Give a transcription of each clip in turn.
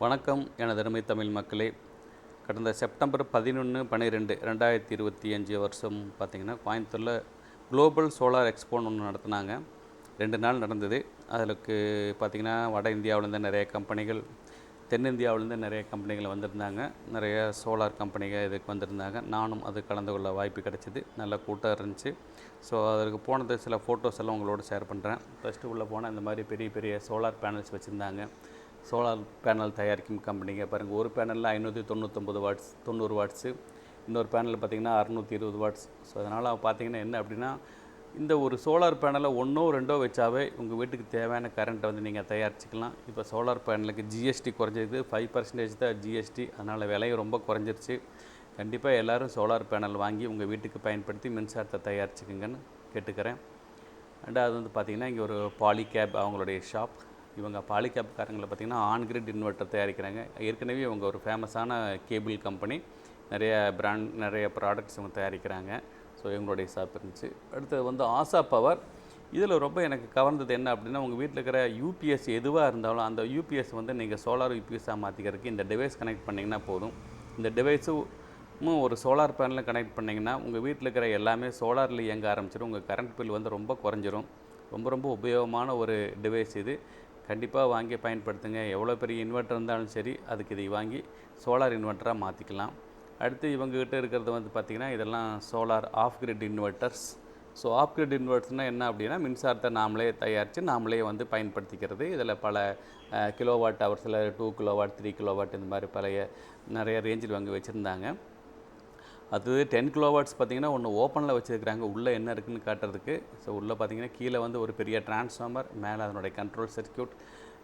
வணக்கம் எனதருமை தமிழ் மக்களே. கடந்த செப்டம்பர் 11/12/2025 வருஷம் பார்த்திங்கன்னா கோயம்புத்தூரில் குளோபல் சோலார் எக்ஸ்போன்னு ஒன்று நடத்துனாங்க. 2 நாள் நடந்தது. அதுக்கு பார்த்திங்கன்னா வட இந்தியாவிலேருந்து நிறைய கம்பெனிகள், தென்னிந்தியாவிலேருந்து நிறைய கம்பெனிகள் வந்திருந்தாங்க. நிறைய சோலார் கம்பெனிகள் இதுக்கு வந்திருந்தாங்க. நானும் அது கலந்து கொள்ள வாய்ப்பு கிடைச்சிது. நல்ல கூட்டம் இருந்துச்சு. ஸோ அதற்கு போனது சில ஃபோட்டோஸ் எல்லாம் உங்களோட ஷேர் பண்ணுறேன். ஃபஸ்ட்டு உள்ளே போனால் இந்த மாதிரி பெரிய பெரிய சோலார் பேனல்ஸ் வச்சுருந்தாங்க. சோலார் பேனல் தயாரிக்கும் கம்பெனிங்க பாருங்கள். ஒரு பேனலில் 599 வாட்ஸ் 90 வாட்ஸு, இன்னொரு பேனலில் பார்த்திங்கன்னா 620 வாட்ஸ். ஸோ அதனால் பார்த்திங்கன்னா என்ன அப்படின்னா, இந்த ஒரு சோலார் பேனலை ஒன்றோ ரெண்டோ வச்சாவே உங்கள் வீட்டுக்கு தேவையான கரண்ட்டை வந்து நீங்கள் தயாரிச்சிக்கலாம். இப்போ சோலார் பேனலுக்கு ஜிஎஸ்டி குறைஞ்சது, 5% தான் ஜிஎஸ்டி. அதனால் விலையும் ரொம்ப குறைஞ்சிருச்சு. கண்டிப்பாக எல்லோரும் சோலார் பேனல் வாங்கி உங்கள் வீட்டுக்கு பயன்படுத்தி மின்சாரத்தை தயாரிச்சுக்குங்கன்னு கேட்டுக்கிறேன். ரெண்டாவது வந்து பார்த்திங்கன்னா இங்கே ஒரு பாலிகேப் அவங்களுடைய ஷாப். இவங்க பாலிகேப்காரங்களை பார்த்திங்கன்னா ஆன்கிரிட் இன்வெர்ட்டர் தயாரிக்கிறாங்க. ஏற்கனவே இவங்க ஒரு ஃபேமஸான கேபிள் கம்பெனி. நிறைய ப்ராடக்ட்ஸ் இவங்க தயாரிக்கிறாங்க. ஸோ இவங்களுடைய ஷாப் இருந்துச்சு. அடுத்தது வந்து ஆசா பவர். இதில் ரொம்ப எனக்கு கவர்ந்தது என்ன அப்படின்னா, உங்கள் வீட்டில் இருக்கிற யூபிஎஸ் எதுவாக இருந்தாலும் அந்த யூபிஎஸ் வந்து நீங்கள் சோலார் யூபிஎஸ்ஸாக மாற்றிக்கிறதுக்கு இந்த டிவைஸ் கனெக்ட் பண்ணிங்கன்னா போதும். இந்த டிவைஸும் ஒரு சோலார் பேனலில் கனெக்ட் பண்ணிங்கன்னா உங்கள் வீட்டில் இருக்கிற எல்லாமே சோலாரில் இயங்க ஆரம்பிச்சிடும். உங்கள் கரண்ட் பில் வந்து ரொம்ப குறைஞ்சிரும். ரொம்ப உபயோகமான ஒரு டிவைஸ் இது. கண்டிப்பாக வாங்கி பயன்படுத்துங்க. எவ்வளோ பெரிய இன்வெர்ட்டர் இருந்தாலும் சரி, அதுக்கு இதை வாங்கி சோலார் இன்வெர்ட்டராக மாற்றிக்கலாம். அடுத்து இவங்ககிட்ட இருக்கிறது வந்து பார்த்திங்கன்னா இதெல்லாம் solar off grid inverters. So off grid இன்வெர்ட்டர்ஸ்னால் என்ன அப்படின்னா, மின்சாரத்தை நாமளே தயாரித்து நாமளே வந்து பயன்படுத்திக்கிறது. இதில் பல கிலோவாட் ஹவர்ஸில் 2 கிலோவாட் 3 கிலோவாட் இந்த மாதிரி நிறைய ரேஞ்சில் வாங்கி வச்சுருந்தாங்க. அது 10 கிலோவாட்ஸ் பார்த்திங்கன்னா ஒன்று ஓப்பனில் வச்சுருக்கிறாங்க, உள்ளே என்ன இருக்குதுன்னு காட்டுறதுக்கு. ஸோ உள்ளே பார்த்திங்கன்னா கீழே வந்து ஒரு பெரிய டிரான்ஸ்ஃபார்மர், மேலே அதனுடைய கண்ட்ரோல் சர்க்யூட்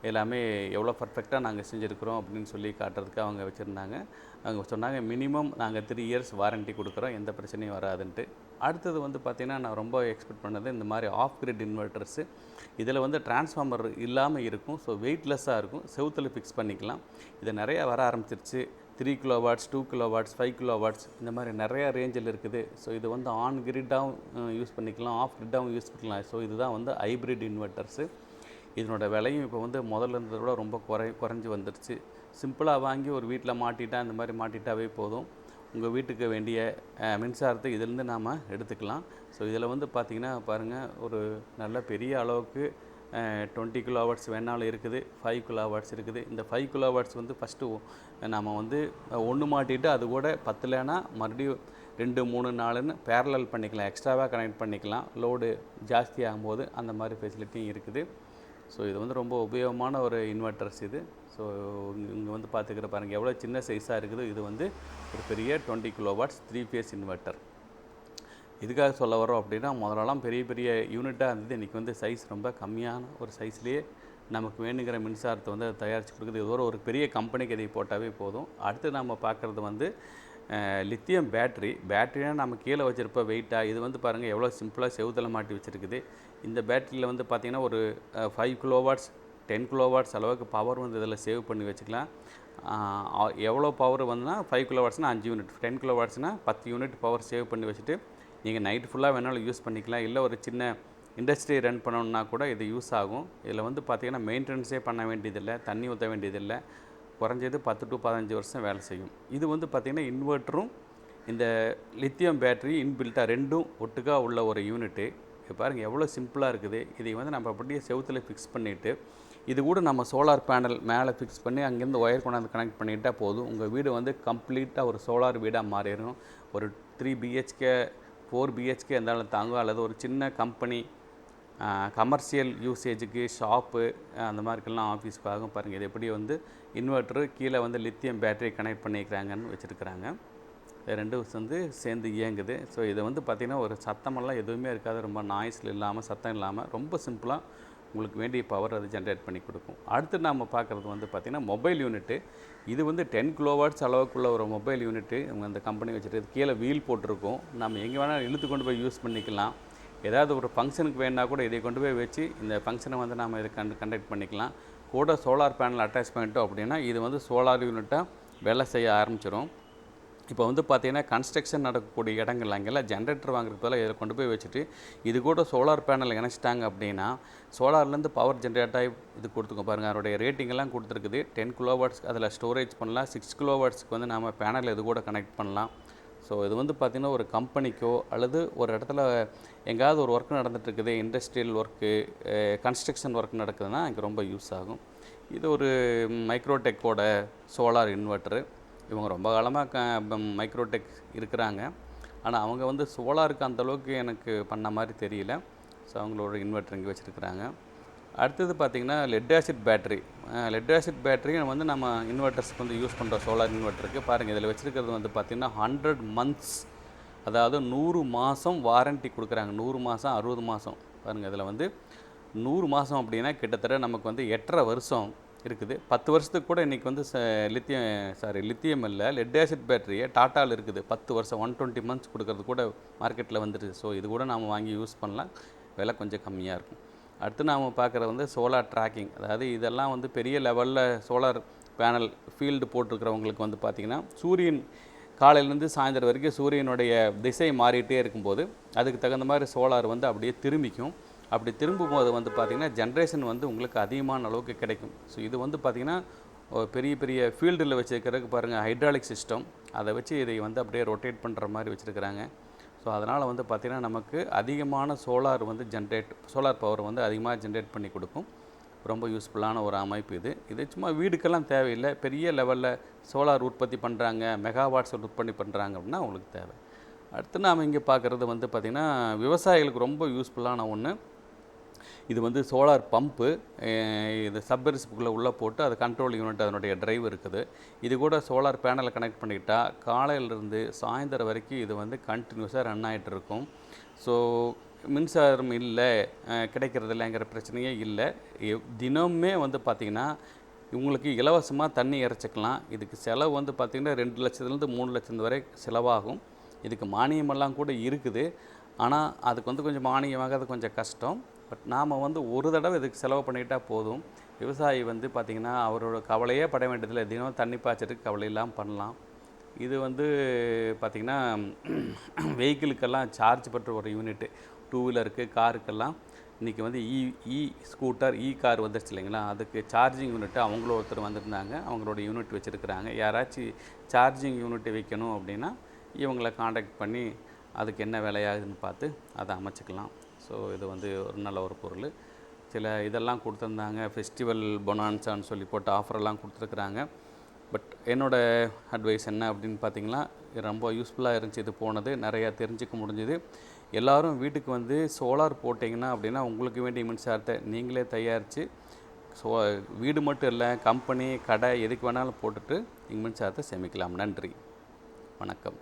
எல்லாமே எவ்வளோ பர்ஃபெக்டாக நாங்கள் செஞ்சுருக்கிறோம் அப்படின்னு சொல்லி காட்டுறதுக்கு அவங்க வச்சுருந்தாங்க. அவங்க சொன்னாங்க மினிமம் நாங்கள் 3 இயர்ஸ் வாரண்ட்டி கொடுக்குறோம், எந்த பிரச்சனையும் வராதுன்ட்டு. அடுத்தது வந்து பார்த்திங்கன்னா நான் ரொம்ப எக்ஸ்பெக்ட் பண்ணது இந்த மாதிரி ஆஃப் கிரிட் இன்வெர்ட்டர்ஸு. இதில் வந்து டிரான்ஸ்ஃபார்மர் இல்லாமல் இருக்கும். ஸோ வெயிட்லெஸ்ஸாக இருக்கும், செவுத்தில் ஃபிக்ஸ் பண்ணிக்கலாம். இது நிறையா வர ஆரம்பிச்சிருச்சு. 3 கிலோவாட்ஸ் 2 கிலோவாட்ஸ் 5 கிலோவாட்ஸ் இந்த மாதிரி நிறையா ரேஞ்சில் இருக்குது. ஸோ இது வந்து ஆன் கிரிட்டாகவும் யூஸ் பண்ணிக்கலாம், ஆஃப் கிரிட்டாகவும் யூஸ் பண்ணிக்கலாம். ஸோ இதுதான் வந்து ஹைப்ரிட் இன்வெர்ட்டர்ஸு. இதனோட விலையும் இப்போ வந்து முதல்ல இருந்ததை விட ரொம்ப குறைஞ்சி வந்துடுச்சு. சிம்பிளாக வாங்கி ஒரு வீட்டில் மாட்டிட்டா இந்த மாதிரி மாட்டிட்டாவே போதும். உங்கள் வீட்டுக்கு வேண்டிய மின்சாரத்தை இதிலேருந்து நாம் எடுத்துக்கலாம். ஸோ இதில் வந்து பார்த்திங்கன்னா பாருங்கள், ஒரு நல்ல பெரிய அளவுக்கு 20 கிலோவாட்ஸ் வேணாலும் இருக்குது, 5 கிலோவாட்ஸ் இருக்குது. இந்த 5 கிலோவாட்ஸ் வந்து ஃபஸ்ட்டு நம்ம வந்து ஒன்று மாட்டிட்டு அது கூட பத்தலைன்னா மறுபடியும் 2 3 4ன்னு பேரலல் பண்ணிக்கலாம், எக்ஸ்ட்ராவாக கனெக்ட் பண்ணிக்கலாம். லோடு ஜாஸ்தி ஆகும்போது அந்த மாதிரி ஃபெசிலிட்டியும் இருக்குது. ஸோ இது வந்து ரொம்ப உபயோகமான ஒரு இன்வெர்ட்டர்ஸ் இது. ஸோ இங்கே வந்து பார்த்துக்கிற பாருங்கள் எவ்வளோ சின்ன சைஸாக இருக்குது. இது வந்து ஒரு பெரிய 20 கிலோவாட்ஸ் 3 ஃபேஸ் இன்வெர்ட்டர். இதுக்காக சொல்ல வரோம் அப்படின்னா, முதலெல்லாம் பெரிய பெரிய யூனிட்டாக இருந்தது. இன்றைக்கி வந்து சைஸ் ரொம்ப கம்மியான ஒரு சைஸ்லேயே நமக்கு வேணுங்கிற மின்சாரத்தை வந்து அதை தயாரித்து கொடுக்குது. இது ஒரு பெரிய கம்பெனிக்கு இதை போட்டாவே போதும். அடுத்து நம்ம பார்க்குறது வந்து லித்தியம் பேட்டரினா நம்ம கீழே வச்சுருப்ப வெயிட்டாக. இது வந்து பாருங்கள் எவ்வளோ சிம்பிளாக செவுத்தில் மாட்டி வச்சுருக்குது. இந்த பேட்டரியில் வந்து பார்த்திங்கன்னா ஒரு 5 கிலோவாட்ஸ் 10 கிலோவாட்ஸ் அளவுக்கு பவர் வந்து இதில் சேவ் பண்ணி வச்சுக்கலாம். எவ்வளோ பவர் வந்துன்னா 5 கிலோவாட்ஸ்னால் 5 யூனிட், 10 கிலோவாட்ஸ்னால் 10 யூனிட் பவர் சேவ் பண்ணி வச்சுட்டு நீங்கள் நைட்டு ஃபுல்லாக வேணாலும் யூஸ் பண்ணிக்கலாம். இல்லை ஒரு சின்ன இண்டஸ்ட்ரி ரன் பண்ணணுன்னா கூட இது யூஸ் ஆகும். இதில் வந்து பார்த்திங்கன்னா மெயின்டெனன்ஸே பண்ண வேண்டியதில்லை, தண்ணி ஊற்ற வேண்டியதில்லை. குறைஞ்சது 10 to 15 வருஷம் வேலை செய்யும். இது வந்து பார்த்திங்கன்னா இன்வெர்ட்டரும் இந்த லித்தியம் பேட்டரி இன்பில்ட்டாக ரெண்டும் ஒட்டுக்காக உள்ள ஒரு யூனிட்டு. இது பாருங்கள் எவ்வளோ சிம்பிளாக இருக்குது. இதை வந்து நம்ம அப்படியே செவுத்தில் ஃபிக்ஸ் பண்ணிவிட்டு இது கூட நம்ம சோலார் பேனல் மேலே ஃபிக்ஸ் பண்ணி அங்கேருந்து ஒயர் கொண்டாந்து கனெக்ட் பண்ணிட்டால் போதும். உங்கள் வீடு வந்து கம்ப்ளீட்டாக ஒரு சோலார் வீடாக மாறிடும். ஒரு 3 பிஹெச்கே 4 பிஹெச்கே இருந்தாலும் தாங்கும். அல்லது ஒரு சின்ன கம்பெனி கமர்ஷியல் யூசேஜுக்கு ஷாப்பு அந்த மாதிரிக்கெல்லாம் ஆஃபீஸ்க்கு ஆகும். பாருங்கள் இது எப்படி வந்து இன்வெர்ட்டரு கீழே வந்து லித்தியம் பேட்டரி கனெக்ட் பண்ணிக்கிறாங்கன்னு வச்சுருக்கிறாங்க. ரெண்டும் வந்து சேர்ந்து இயங்குது. ஸோ இதை வந்து பார்த்திங்கன்னா ஒரு சத்தமெல்லாம் எதுவுமே இருக்காது. ரொம்ப நாய்ஸில் இல்லாமல் சத்தம் இல்லாமல் ரொம்ப சிம்பிளாக உங்களுக்கு வேண்டிய பவர் அது ஜென்ரேட் பண்ணி கொடுக்கும். அடுத்து நம்ம பார்க்குறது வந்து பார்த்திங்கன்னா மொபைல் யூனிட்டு. இது வந்து 10 கிலோவாட்ஸ் அளவுக்குள்ள ஒரு மொபைல் யூனிட்டு இவங்க அந்த கம்பெனி வச்சுட்டு கீழே வீல் போட்டிருக்கோம். நம்ம எங்கே வேணால் இழுத்து கொண்டு போய் யூஸ் பண்ணிக்கலாம். ஏதாவது ஒரு ஃபங்க்ஷனுக்கு வேணா கூட இதை கொண்டு போய் வச்சு இந்த ஃபங்க்ஷனை வந்து நம்ம இதை கண்டக்ட் பண்ணிக்கலாம். கூட சோலார் பேனல் அட்டாச் பண்ணிட்டோம் அப்படின்னா இது வந்து சோலார் யூனிட்டாக வேலை செய்ய ஆரம்பிச்சிடும். இப்போ வந்து பார்த்தீங்கன்னா கன்ஸ்ட்ரக்ஷன் நடக்கக்கூடிய இடங்கள் அங்கெல்லாம் ஜென்ரேட்டர் வாங்குறதுக்கு பதிலாக இதில் கொண்டு போய் வச்சுட்டு இது கூட சோலார் பேனல் இணைச்சிட்டாங்க அப்படின்னா சோலார்லேருந்து பவர் ஜென்ரேட் ஆகி இது கொடுத்துக்கோ பாருங்கள். அதனுடைய ரேட்டிங் எல்லாம் கொடுத்துருக்குது. 10 கிலோவாட்ஸ் அதில் ஸ்டோரேஜ் பண்ணலாம். 6 கிலோவாட்ஸ்க்கு வந்து நம்ம பேனல் இது கூட கனெக்ட் பண்ணலாம். ஸோ இது வந்து பார்த்திங்கன்னா ஒரு கம்பெனிக்கோ அல்லது ஒரு இடத்துல எங்கேயாவது ஒரு ஒர்க் நடந்துகிட்ருக்குது, இண்டஸ்ட்ரியல் ஒர்க்கு, கன்ஸ்ட்ரக்ஷன் ஒர்க் நடக்குதுன்னா இங்கே ரொம்ப யூஸ் ஆகும். இது ஒரு மைக்ரோடெக்கோட சோலார் இன்வெர்ட்டரு. இவங்க ரொம்ப காலமாக மைக்ரோடெக் இருக்கிறாங்க. ஆனால் அவங்க வந்து சோலாருக்கு அந்தளவுக்கு எனக்கு பண்ண மாதிரி தெரியல. ஸோ அவங்களோட இன்வெர்ட்டர் இங்கே வச்சுருக்குறாங்க. அடுத்தது பார்த்திங்கன்னா lead acid battery. Lead acid பேட்டரியும் வந்து நம்ம இன்வெர்ட்டர்ஸ்க்கு வந்து யூஸ் பண்ணுற சோலார் இன்வெர்ட்டருக்கு பாருங்கள். இதில் வச்சுருக்கிறது வந்து பார்த்திங்கன்னா 100 months, அதாவது 100 மாதம் வாரண்ட்டி கொடுக்குறாங்க. 100 மாதம் 60 மாதம் பாருங்கள். இதில் வந்து 100 மாதம் அப்படின்னா கிட்டத்தட்ட நமக்கு வந்து 8.5 வருஷம் இருக்குது. 10 வருஷத்துக்கு கூட இன்றைக்கி வந்து லித்தியம் இல்லை, லெட் ஆசிட் பேட்டரியே டாட்டாவில் இருக்குது. 10 வருஷம் 120 months கொடுக்கறது கூட மார்க்கெட்டில் வந்துடுது. ஸோ இது கூட நாம் வாங்கி யூஸ் பண்ணலாம். விலை கொஞ்சம் கம்மியாக இருக்கும். அடுத்து நாம் பார்க்குறது வந்து சோலார் ட்ராக்கிங். அதாவது இதெல்லாம் வந்து பெரிய லெவலில் சோலார் பேனல் ஃபீல்டு போட்டிருக்கிறவங்களுக்கு வந்து பார்த்திங்கன்னா சூரியன் காலையிலேருந்து சாயந்தரம் வரைக்கும் சூரியனுடைய திசை மாறிட்டே இருக்கும்போது அதுக்கு தகுந்த மாதிரி சோலார் வந்து அப்படியே திரும்பிக்கும். அப்படி திரும்பும்போது வந்து பார்த்திங்கன்னா ஜென்ரேஷன் வந்து உங்களுக்கு அதிகமான அளவுக்கு கிடைக்கும். ஸோ இது வந்து பார்த்திங்கன்னா பெரிய பெரிய ஃபீல்டில் வச்சுருக்கிறதுக்கு பாருங்கள் ஹைட்ராலிக் சிஸ்டம், அதை வச்சு இதை வந்து அப்படியே ரொட்டேட் பண்ணுற மாதிரி வச்சுருக்கிறாங்க. ஸோ அதனால் வந்து பார்த்திங்கன்னா நமக்கு அதிகமான சோலார் பவர் வந்து அதிகமாக ஜென்ரேட் பண்ணி கொடுக்கும். ரொம்ப யூஸ்ஃபுல்லான ஒரு அமைப்பு இது. இது சும்மா வீடுக்கெல்லாம் தேவையில்லை. பெரிய லெவலில் சோலார் உற்பத்தி பண்ணுறாங்க, மெகாவாட்ஸ் உற்பத்தி பண்ணுறாங்க அப்படின்னா உங்களுக்கு தேவை. அடுத்து நாம் இங்கே பார்க்குறது வந்து பார்த்திங்கன்னா விவசாயிகளுக்கு ரொம்ப யூஸ்ஃபுல்லான ஒன்று. இது வந்து சோலார் பம்பு. இது சப்மெர்சிபிளுக்குள்ளே உள்ளே போட்டு அது கண்ட்ரோல் யூனிட் அதனுடைய டிரைவ் இருக்குது. இது கூட சோலார் பேனலை கனெக்ட் பண்ணிக்கிட்டால் காலையிலேருந்து சாயந்தரம் வரைக்கும் இது வந்து கண்டினியூஸாக ரன் ஆகிட்டு இருக்கும். ஸோ மின்சாரம் இல்லை, கிடைக்கிறது இல்லைங்கிற பிரச்சனையே இல்லை. தினமுமே வந்து பார்த்திங்கன்னா உங்களுக்கு இலவசமாக தண்ணி இறைச்சிக்கலாம். இதுக்கு செலவு வந்து பார்த்திங்கன்னா 2 லட்சத்துலேருந்து 3 லட்சம் வரை செலவாகும். இதுக்கு மானியமெல்லாம் கூட இருக்குது. ஆனால் அதுக்கு வந்து கொஞ்சம் மானியமாக அது கொஞ்சம் கஷ்டம். பட் நாம் வந்து ஒரு தடவை இதுக்கு செலவு பண்ணிக்கிட்டால் போதும். விவசாயி வந்து பார்த்திங்கன்னா அவரோட கவலையே பட வேண்டியதில்லை. தினம் தண்ணி பாய்ச்சறதுக்கு கவலையெல்லாம் பண்ணலாம். இது வந்து பார்த்திங்கன்னா வெஹிக்கிளுக்கெல்லாம் சார்ஜ் பண்ணுற ஒரு யூனிட்டு, 2 வீலருக்கு காருக்கெல்லாம் இன்றைக்கி வந்து ஸ்கூட்டர் கார் வந்துருச்சு இல்லைங்களா, அதுக்கு சார்ஜிங் யூனிட்டு அவங்கள ஒருத்தர் வந்திருந்தாங்க. அவங்களோட யூனிட் வச்சுருக்குறாங்க. யாராச்சும் சார்ஜிங் யூனிட் வைக்கணும் அப்படின்னா இவங்களை காண்டாக்ட் பண்ணி அதுக்கு என்ன விலையாகுதுன்னு பார்த்து அதை அமைச்சிக்கலாம். ஸோ இது வந்து ஒரு நல்ல ஒரு பொருள். சில இதெல்லாம் கொடுத்துருந்தாங்க, ஃபெஸ்டிவல் பொனான்ஸான்னு சொல்லி போட்டு ஆஃபரெல்லாம் கொடுத்துருக்குறாங்க. பட் என்னோடய அட்வைஸ் என்ன அப்படின்னு பார்த்திங்கன்னா ரொம்ப யூஸ்ஃபுல்லாக இருந்துச்சு. இது போனது நிறையா தெரிஞ்சுக்க முடிஞ்சுது. எல்லோரும் வீட்டுக்கு வந்து சோலார் போட்டிங்கன்னா அப்படின்னா உங்களுக்கு வேண்டிய மின்சாரத்தை நீங்களே தயாரித்து வீடு மட்டும் இல்லை, கம்பெனி கடை எதுக்கு வேணாலும் போட்டுட்டு நீங்கள் மின்சாரத்தை சேமிக்கலாம். நன்றி, வணக்கம்.